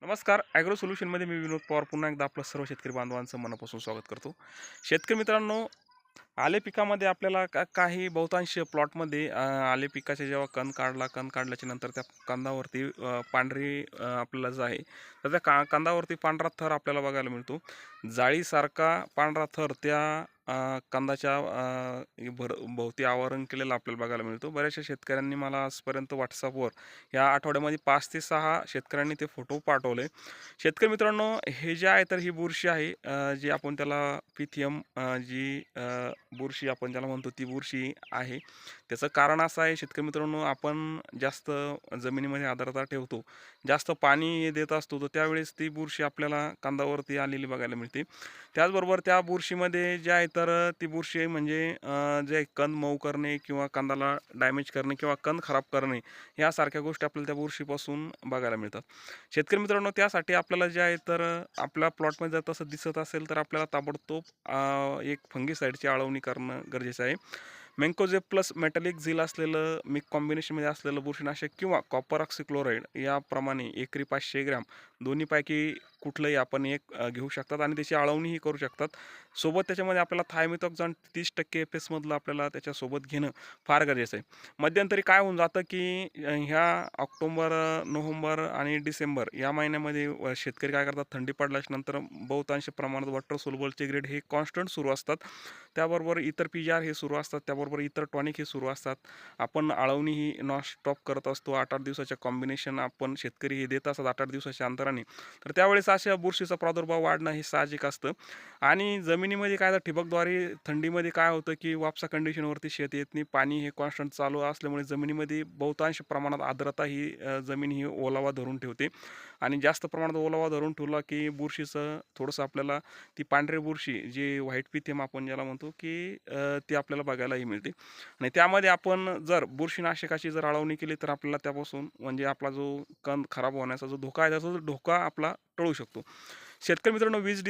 नमस्कार. ॲग्रो सोल्युशनमध्ये मी विनोद पवार पुन्हा एकदा आपलं सर्व शेतकरी बांधवांचं मनापासून स्वागत करतो. शेतकरी मित्रांनो, आले पिकामध्ये आपल्याला काही बहुतांश प्लॉटमध्ये आले पिकाचे जेव्हा कण काढल्याच्या नंतर त्या कंदावरती पांढरी आपल्याला जे आहे तर त्या कंदावरती पांढरा थर आपल्याला बघायला मिळतो. जाळीसारखा पांढरा थर त्या कंदाच्या भोवती आवरण केलेलं आपल्याला बघायला मिळतो. बऱ्याचशा शेतकऱ्यांनी मला आजपर्यंत WhatsAppवर या आठवड्यामध्ये 5 ते 6 शेतकऱ्यांनी ते फोटो पाठवले. शेतकरी मित्रांनो, हे जे आहे तर ही बुरशी आहे, जी आपण त्याला पिथियम जी बुरशी आपण ज्याला म्हणतो ती बुरशी आहे. त्याचं कारण असं आहे शेतकरी मित्रांनो, आपण जास्त जमिनीमध्ये आर्द्रता ठेवतो, जास्त पाणी देत असतो, तर त्यावेळेस ती बुरशी आपल्याला कांदावरती आलेली बघायला मिळते. त्याचबरोबर त्या बुरशीमध्ये जे आहे तर ती बुरशी म्हणजे जे कंद मऊ करणे किंवा कंदाला डॅमेज करणे किंवा कंद खराब करणे यासारख्या गोष्टी आपल्याला त्या बुरशीपासून बघायला मिळतात. शेतकरी मित्रांनो, त्यासाठी आपल्याला जे आहे तर आपल्या प्लॉटमध्ये जर तसं दिसत असेल तर आपल्याला ताबडतोब एक फंगीसाईडची आळवणी करणं गरजेचं आहे. मँकोझेब प्लस मेटॅलिक झील असलेलं मिक कॉम्बिनेशनमध्ये असलेलं बुरशीनाशक किंवा कॉपर ऑक्सिक्लोराईड याप्रमाणे एकरी 500 ग्रॅम दोन्हीपैकी कुठलंही आपण एक घेऊ शकतात आणि त्याची आळवणीही करू शकतात. सोबत त्याच्यामध्ये आपल्याला थायमिथॉक्झान 30% एफएसमधलं आपल्याला त्याच्यासोबत घेणं फार गरजेचं आहे. मध्यंतरी काय होऊन जातं की ह्या ऑक्टोबर, नोव्हेंबर आणि डिसेंबर या महिन्यामध्ये शेतकरी काय करतात, थंडी पडल्यानंतर बहुतांश प्रमाणात वॉटर सोल्युबलचे ग्रेड हे कॉन्स्टंट सुरू असतात. त्याबरोबर इतर पीजीआर हे सुरू असतात, त्याबरोबर इतर टॉनिक हे सुरू असतात. आपण आळवणी ही नॉन स्टॉप करत असतो. 8-8 दिवसाच्या कॉम्बिनेशन आपण शेतकरी हे देत असतात 8-8 दिवसाच्या अंतराने. तर त्यावेळेस अशा बुरशीचा प्रादुर्भाव वाढणं हे साहजिक असतं. आणि जमिनीमध्ये काय तर ठिबकद्वारे थंडीमध्ये काय होतं की वापसा कंडिशनवरती शेत येत नाही. पाणी हे कॉन्स्टंट चालू असल्यामुळे जमिनीमध्ये बहुतांश प्रमाणात आर्द्रता ही जमीन ही ओलावा धरून ठेवते आणि जास्त प्रमाणात ओलावा धरून ठेवला की बुरशीचं थोडंसं आपल्याला ती पांढरी बुरशी जी व्हाईट पिथियम आपण ज्याला म्हणतो की ती आपल्याला बघायलाही मिळते. आणि त्यामध्ये आपण जर बुरशीनाशकाची जर आळवणी केली तर आपल्याला त्यापासून म्हणजे आपला जो कंद खराब होण्याचा जो धोका आहे त्याचा जो धोका आपला टळू शकतो. शेतकरी मित्रांनो, 20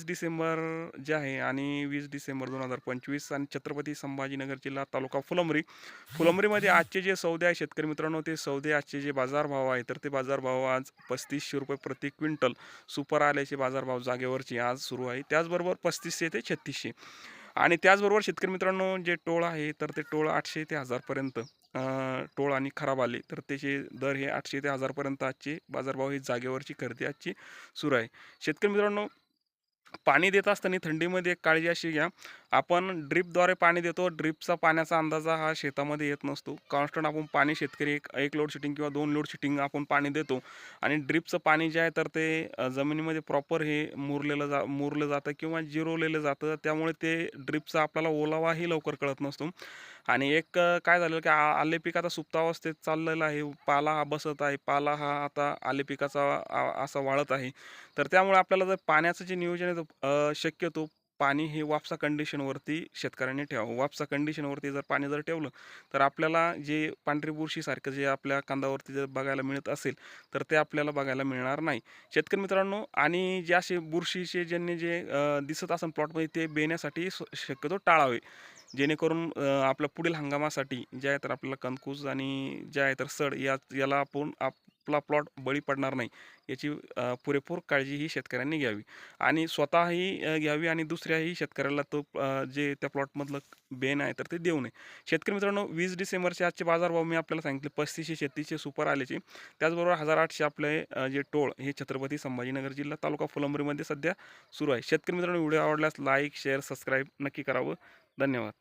डिसेंबर जे आहे आणि 20 डिसेंबर 2025 आणि छत्रपती संभाजीनगर जिल्हा तालुका फुलंब्रीमध्ये आजचे जे सौदे आहे शेतकरी मित्रांनो, ते सौदे आजचे जे बाजारभाव आहे तर ते बाजारभाव आज 3500 रुपये प्रति क्विंटल सुपर आल्याचे बाजारभाव जागेवरचे आज सुरू आहे. त्याचबरोबर 3500 ते 3600 आणि त्याचबरोबर शेतकरी मित्रांनो, जे टोळ आहे तर ते टोळ 800 ते 1000 पर्यंत टोळ आणि खराब आले तर त्याचे दर हे 800 ते 1000 पर्यंत आजचे बाजारभाव ही जागेवरची खरेदी आजची सुरू आहे. शेतकरी मित्रांनो, पाणी देत असताना थंडीमध्ये एक काळजी अशी घ्या, आपण ड्रिपद्वारे पाणी देतो. ड्रिपचा पाण्याचा अंदाजा हा शेतामध्ये येत नसतो. कॉन्स्टंट आपण पाणी शेतकरी एक लोड शेटिंग किंवा 2 लोड शेटिंग आपण पाणी देतो आणि ड्रिपचं पाणी जे आहे तर ते जमिनीमध्ये प्रॉपर हे मुरलं जातं किंवा जिरवलेलं जातं. त्यामुळे ते ड्रिपचा आपल्याला ओलावाही लवकर कळत नसतो. आणि एक काय झालं की आले पीक आता सुप्तावस्थेत चाललेलं आहे. पाला हा बसत आहे. पाला हा आता आले पिकाचा असा वाळत आहे. तर त्यामुळे आपल्याला जर पाण्याचं जे नियोजन आहे शक्यतो पाणी हे वापसा कंडिशनवरती शेतकऱ्यांनी ठेवावं. वापसा कंडिशनवरती जर पाणी जर ठेवलं तर आपल्याला जे पांढरी बुरशीसारखं जे आपल्या कांदावरती जर बघायला मिळत असेल तर ते आपल्याला बघायला मिळणार नाही. शेतकरी मित्रांनो, आणि जे असे बुरशीचे ज्यांनी जे दिसत असेल प्लॉटमध्ये ते बेण्यासाठी शक्यतो टाळावे. जेणेकरून आपल्या पुढील हंगामासाठी जे आहे तर आपल्याला कंदकूस आणि जे आहे तर सड याला आपण आपला प्लॉट बळी पडणार नाही याची पुरेपूर काळजी ही शेतकऱ्यांनी घ्यावी आणि स्वतःही घ्यावी आणि दुसऱ्याही शेतकऱ्याला तो जे त्या प्लॉटमधलं बेन आहे तर ते देऊ नये. शेतकरी मित्रांनो, 20 डिसेंबरचे आजचे बाजारभाव मी आपल्याला सांगितले 3500-3600 सुपर आल्याचे. त्याचबरोबर 1800 आपले जे टोळ हे छत्रपती संभाजीनगर जिल्हा तालुका फुलंब्रीमध्ये सध्या सुरू आहे. शेतकरी मित्रांनो, व्हिडिओ आवडल्यास लाईक, शेअर, सबस्क्राईब नक्की करावं. धन्यवाद.